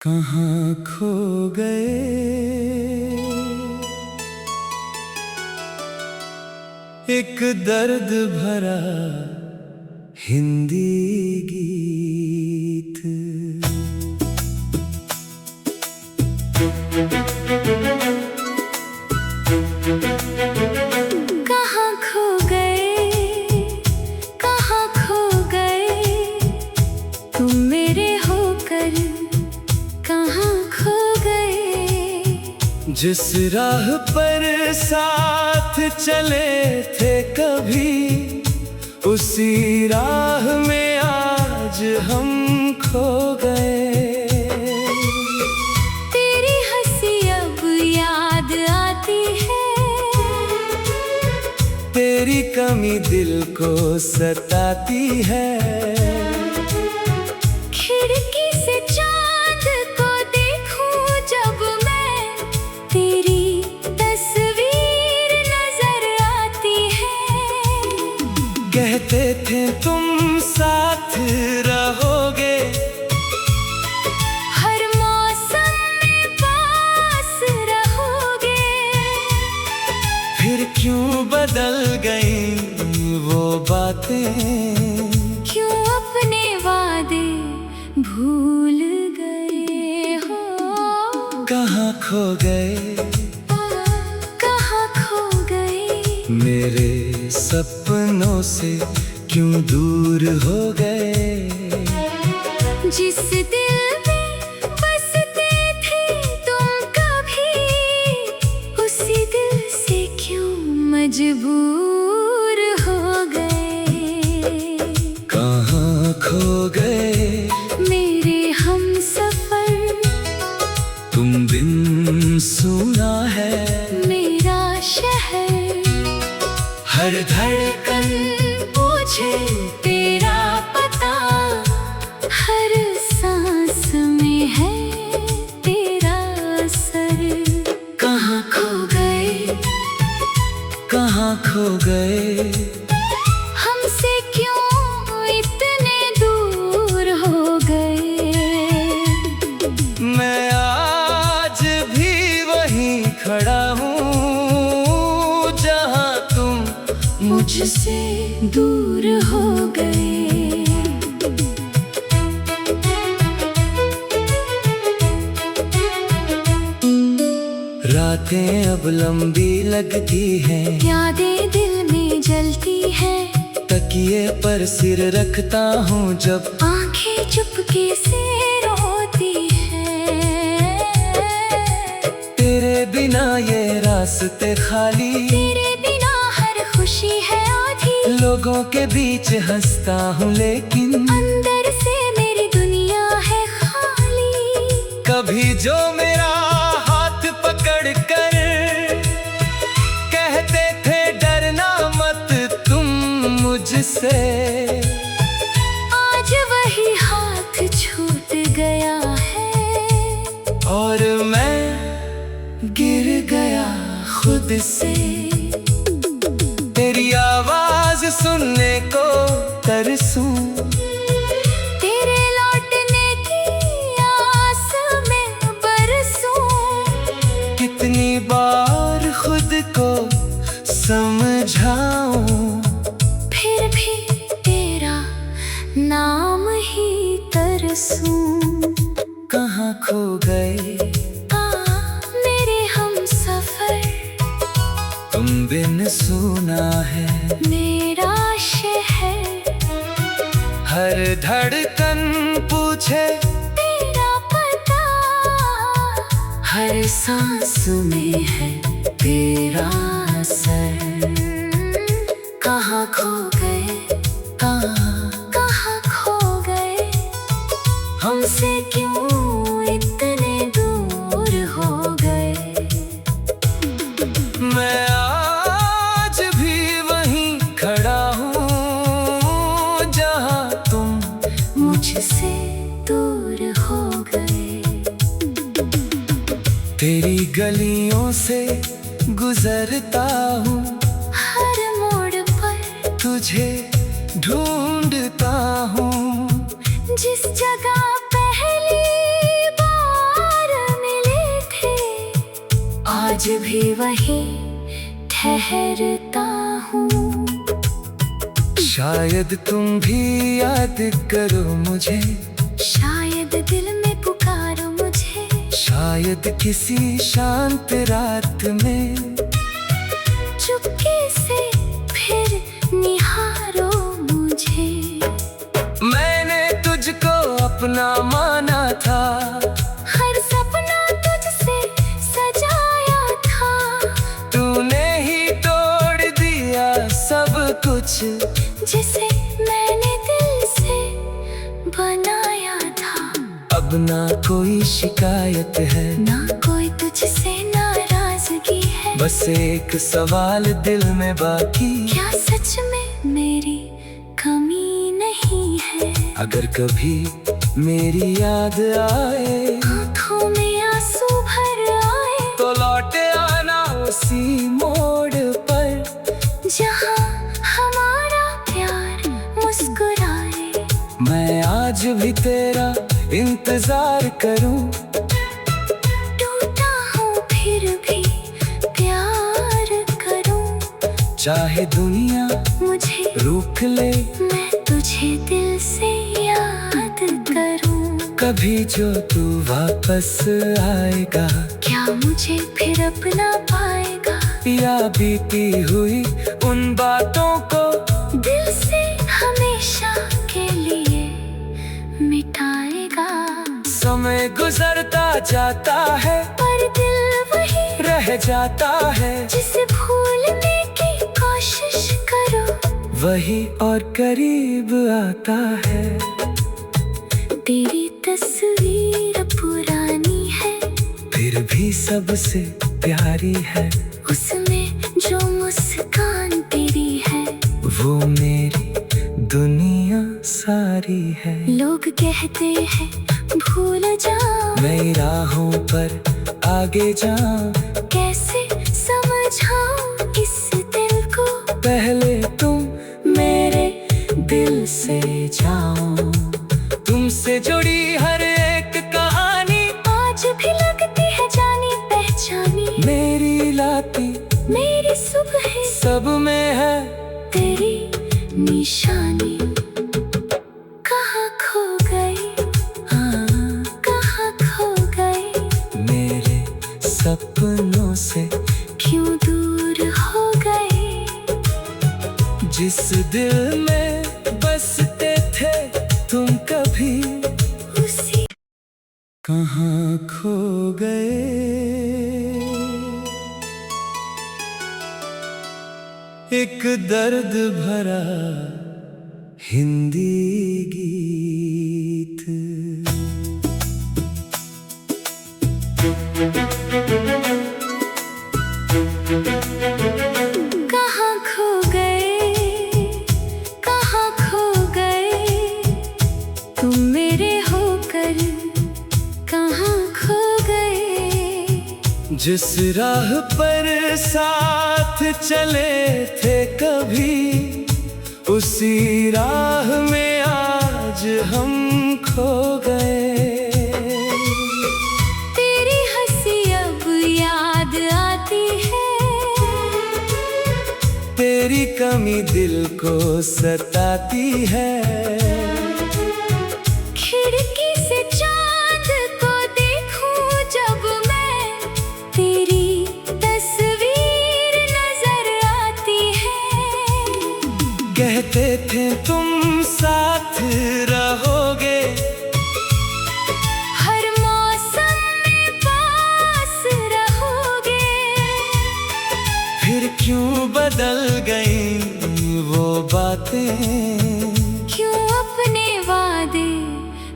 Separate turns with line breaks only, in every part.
कहाँ खो गए एक दर्द भरा हिंदी गीत।
कहाँ खो गए, कहाँ खो गए, तुम मेरे होकर कहाँ खो गए।
जिस राह पर साथ चले थे कभी, उसी राह में आज हम खो गए।
तेरी हंसी अब याद आती है,
तेरी कमी दिल को सताती है।
खिड़की से चांद को देखूं जब मैं, तेरी तस्वीर नजर आती है।
कहते थे तुम साथ रहोगे,
हर मौसम में पास रहोगे।
फिर क्यों बदल गई वो बातें,
क्यों अपने वादे भूल गए हो।
कहाँ खो गए,
कहाँ खो गए,
मेरे सपनों से क्यों दूर हो गए।
जिस दिल में बसते थे तुम कभी, उसी दिल से क्यों मजबूर हो गए।
कहाँ खो गए
मेरे हमसफर,
तुम बिन सुना है
मेरा शहर।
हर धड़कन
पूछे तेरा पता, हर सांस में है तेरा असर। कहाँ खो गए,
कहाँ खो गए,
हमसे क्यों इतने दूर हो गए।
मैं आज भी वहीं खड़ा हूँ जहाँ तुम
मुझसे दूर हो गए।
रातें अब लंबी लगती हैं,
यादें दिल में जलती हैं।
तकिए पर सिर रखता हूँ जब
आंखें चुपके से रोती हैं।
तेरे बिना ये रास्ते खाली,
तेरे बिना हर खुशी है आधी।
लोगों के बीच हंसता हूँ लेकिन
अंदर से मेरी दुनिया है खाली।
कभी जो मेरा हाथ पकड़ कर कहते थे डरना मत तुम मुझसे,
आज वही हाथ छूट गया है
और मैं गिर गया खुद से। तेरी आवाज सुनने को तरसूं,
तेरे लौटने की आस में बरसूं।
कितनी बार खुद को समझाऊं,
फिर भी तेरा नाम ही तरसूं।
कहाँ खो गए
मेरे हमसफर,
तुम बिन सुना है
मेरा शहर।
हर धड़कन पूछे
तेरा पता, हर सांस में है तेरा असर। कहाँ खो गए, कहाँ खो गए, हमसे क्यों इतने दूर हो गए।
मैं आज भी वहीं खड़ा हूँ जहाँ तुम
मुझसे दूर हो गए।
तेरी गलियों से गुजरता हूँ,
हर मोड़ पर
तुझे ढूंढता हूँ।
जिस जगह पहली बार आज भी वही ठहरता हूँ।
शायद तुम भी याद करो मुझे,
शायद दिल में पुकारो मुझे,
शायद किसी शांत रात में
चुपके से फिर निहारो मुझे।
मैंने तुझको अपना माना था,
हर सपना तुझसे सजाया था।
तूने ही तोड़ दिया सब कुछ
जिसे मैंने दिल से बनाया था।
अब ना कोई शिकायत है,
ना कोई तुझसे नाराजगी है।
बस एक सवाल दिल में बाकी,
क्या सच में मेरी कमी नहीं है?
अगर कभी मेरी याद आए,
आँखों में आंसू भर आए,
तो लौट आना उसी मोड़ पर
जहाँ हमारा प्यार मुस्कुराए।
मैं आज भी तेरा इंतजार करूं।
टूटा हूँ फिर भी प्यार करूं।
चाहे दुनिया
मुझे
रोक ले,
मैं तुझे दिल से याद करूं।
कभी जो तू वापस आएगा,
क्या मुझे फिर अपना पाएगा?
या बीती हुई उन बातों को
दिल से हमेशा के लिए मिटाएगा।
समय गुजरता जाता है,
पर दिल वही
रह जाता है।
जिसे भूलने की कोशिश करो,
वही और करीब आता है।
तेरी तस्वीर पुरानी है,
फिर भी सबसे प्यारी है।
उसमें जो मुस्कान तेरी है,
वो मेरी दुनिया सारी है।
लोग कहते हैं भूल जाओ,
नई राहों पर आगे जाऊं,
कैसे समझाऊं इस दिल को?
पहले तुम मेरे दिल से जाओ। तुमसे जुड़ी हर एक कहानी
आज भी लगती है जानी पहचानी।
मेरी लाती
मेरी सुबह
सब में है
तेरी निशानी। कहाँ खो गई, कहाँ खो गई?
मेरे सपनों से
क्यों दूर हो गई?
जिस दिल में बसते थे तुम, कभी
उसी
कहाँ खो गए? एक दर्द भरा हिंदी गीत।
कहाँ खो गए, कहाँ खो गए? तुम मेरे होकर कहाँ खो गए?
जिस राह पर साथ चले थे कभी, उसी राह में आज हम खो गए।
तेरी हंसी अब याद आती है,
तेरी कमी दिल को सताती है।
खिड़की से चांद को देखूं जब मैं, तेरी तस्वीर नजर आती है।
कहते थे तुम साथ रहोगे,
हर मौसम में पास रहोगे।
फिर क्यों बदल गई वो बातें?
क्यों अपने वादे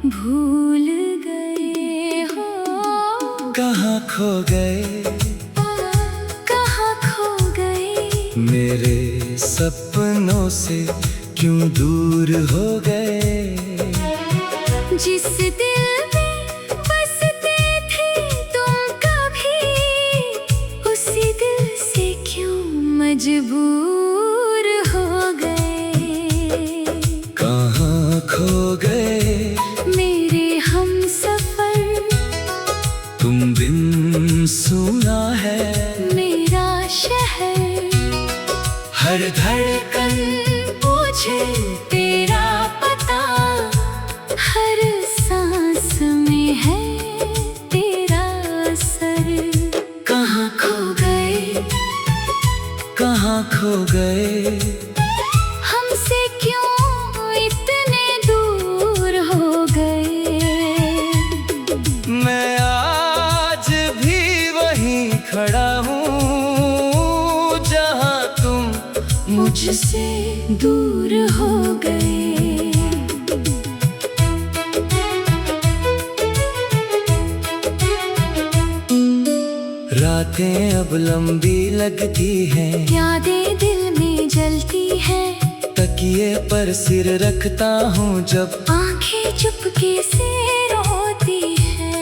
भूल गए हो?
कहाँ खो गए?
कहाँ खो गए?
मेरे सपनों से क्यों दूर हो गए?
जिस दिल में बसते थे तुम कभी, उसी दिल से क्यों मजबूर हो गए?
कहाँ खो गए
मेरे हमसफर?
तुम बिन सुना है हर धड़कन
पूछे तेरा पता, हर सांस में है तेरा असर। कहाँ खो गए,
कहाँ खो गए,
हमसे क्यों इतने दूर हो गए।
मैं आज भी वहीं खड़ा हूँ जहाँ तुम
मुझसे दूर हो गए।
रातें अब लंबी लगती हैं,
यादें दिल में जलती हैं,
तकिए पर सिर रखता हूँ जब
आंखें चुपके से रोती हैं।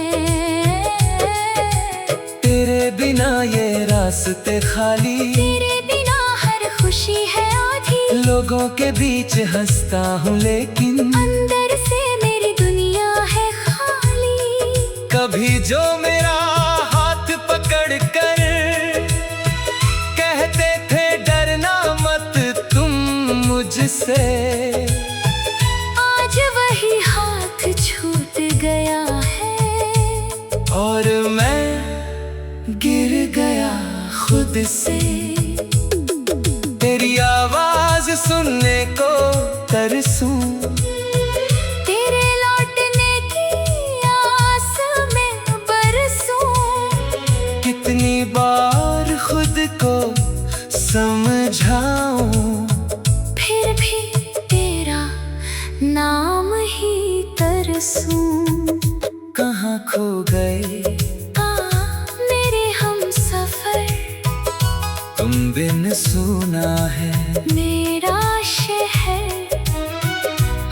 तेरे बिना ये रास्ते खाली,
तेरे बिना हर खुशी है आधी।
लोगों के बीच हंसता हूँ लेकिन
अंदर से मेरी दुनिया है खाली।
कभी जो मेरा हाथ पकड़ कर कहते थे डरना मत तुम मुझसे,
आज वही हाथ छूट गया है
और मैं गिर गया खुद से। तेरी आवाज सुनने को तरसूं,
तेरे लौटने की आस में बरसूं।
कितनी बार खुद को समझाऊं,
फिर भी तेरा नाम ही तरसूं।
कहाँ खो गए,
मेरे हम सफर,
तुम बिन सुना है
मेरा शहर।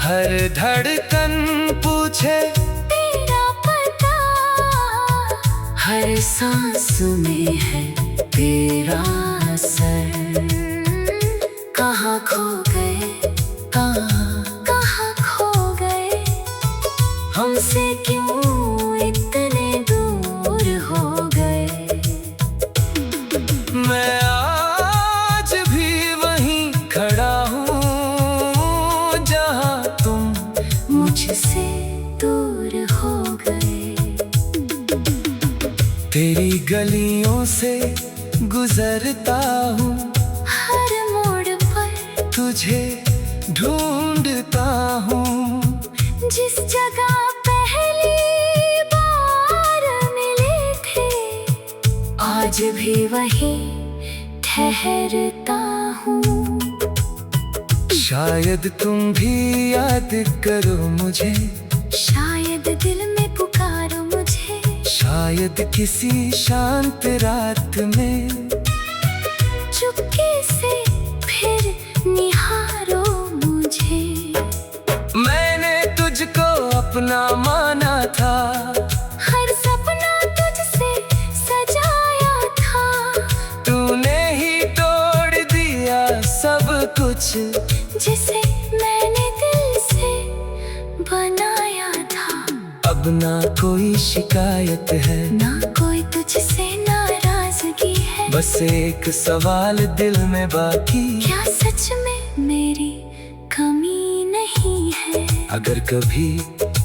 हर धड़कन पूछे
तेरा पता, हर सांस में है तेरा असर। कहाँ खो गए, कहाँ खो गए, हमसे क्यों इतने दूर हो गए।
मैं आज भी वहीं खड़ा हूँ जहाँ तुम
मुझसे दूर हो गए।
तेरी गलियों से गुजरता हूँ,
हर मोड़ पर
तुझे ढूंढता हूँ।
जिस जगह पहली बार मिले थे, आज भी वहीं ठहरता हूँ।
शायद तुम भी याद करो मुझे,
शायद दिल में पुकारो मुझे,
शायद किसी शांत रात में
चुपके से फिर निहारो मुझे।
मैंने तुझको अपना माना था,
हर सपना तुझसे सजाया था।
तूने ही तोड़ दिया सब कुछ
जिसे मैंने दिल से बनाया था।
अब ना कोई शिकायत है,
ना कोई तुझसे नाराजगी है।
बस एक सवाल दिल में बाकी,
क्या सच में मेरी कमी नहीं है।
अगर कभी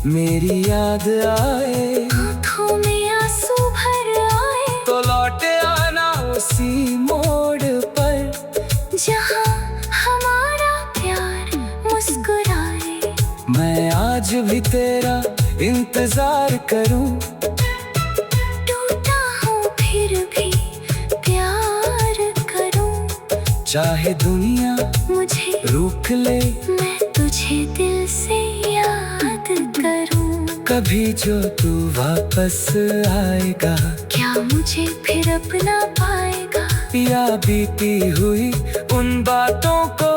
मेरी याद आए,
आँखों में आंसू भर आए,
तो लौटे आना उसी मोड़ पर
जहाँ हमारा प्यार मुस्कुराए।
मैं आज भी तेरा इंतजार करूं,
टूटा हूँ फिर भी प्यार करूँ।
चाहे दुनिया
मुझे
रोक ले,
मैं तुझे दिल से याद करूँ।
कभी जो तू वापस आएगा,
क्या मुझे फिर अपना पाएगा।
या बीती हुई उन बातों को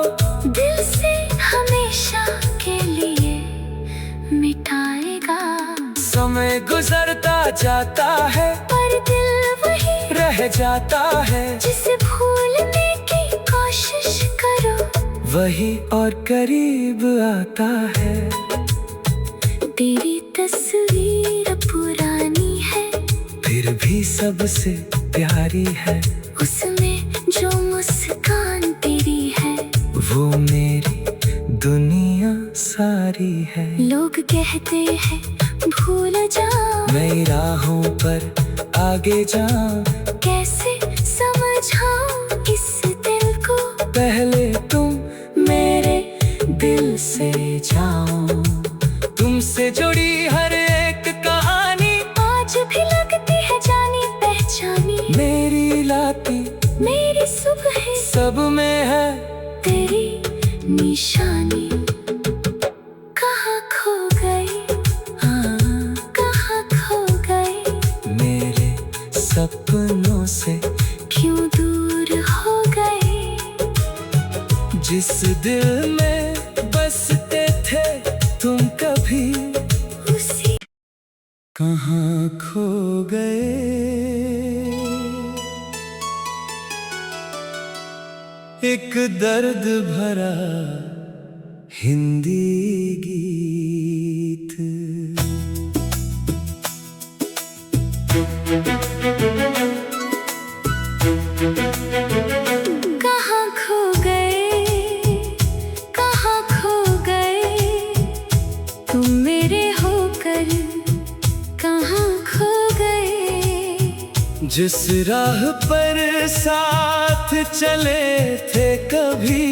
दिल से हमेशा के लिए मिटाएगा।
समय गुजरता जाता है,
पर दिल वही
रह जाता है।
जिसे भूलने की कोशिश करो,
वही और करीब आता है।
तेरी तस्वीर पुरानी है,
फिर भी सबसे प्यारी है।
उसमें जो मुस्कान तेरी
बारी है।
लोग कहते हैं भूल जा,
नई राहों पर आगे जा।
कैसे समझाऊं इस दिल को,
पहले तुम मेरे दिल से जाओ। तुमसे जुड़ी हर एक कहानी
आज भी लगती है जानी पहचानी।
मेरी लाती
मेरी सुबह
सब में है
तेरी निशानी। कहाँ खो गई,
हाँ,
कहाँ खो गई,
मेरे सपनों से
क्यों दूर हो गए।
जिस दिल में बसते थे तुम कभी
उसी
कहाँ खो गए। एक दर्द भरा हिंदी गीत।
कहाँ खो गए, कहाँ खो गए, तुम मेरे होकर कहाँ खो गए।
जिस राह पर साथ चले थे कभी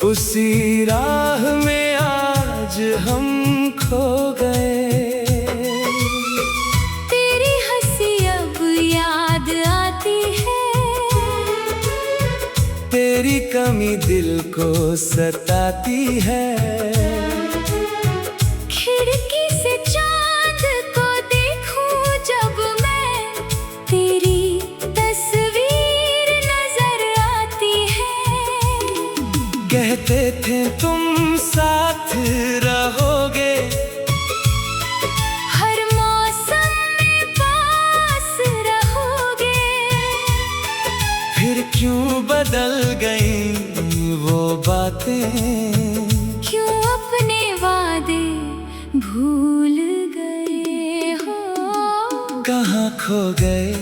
उसी राह में आज हम खो गए।
तेरी हंसी अब याद आती है,
तेरी कमी दिल को सताती है।
खिड़की से चांद को देखूं जब मैं, तेरी तस्वीर नजर आती है।
कहते थे तुम साथ रहोगे,
हर मौसम में पास रहोगे।
फिर क्यों बदल गई वो बातें,
क्यों अपने वादे भूल गए हो।
कहाँ खो गए,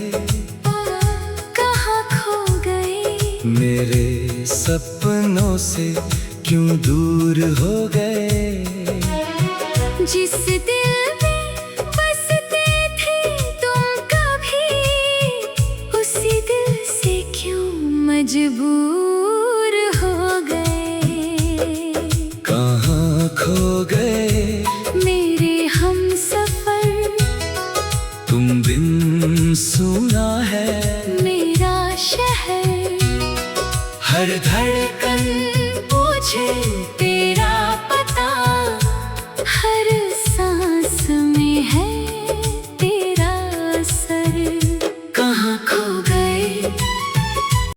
कहाँ खो गए,
मेरे सपनों से क्यों दूर हो गए।
जिस दिल में बसते थे तुम कभी उसी दिल से क्यों मजबूर हो गए।
कहाँ खो गए
मेरे हमसफर,
तुम बिन सुना है
मेरा शहर।
हर धड़कन
पूछे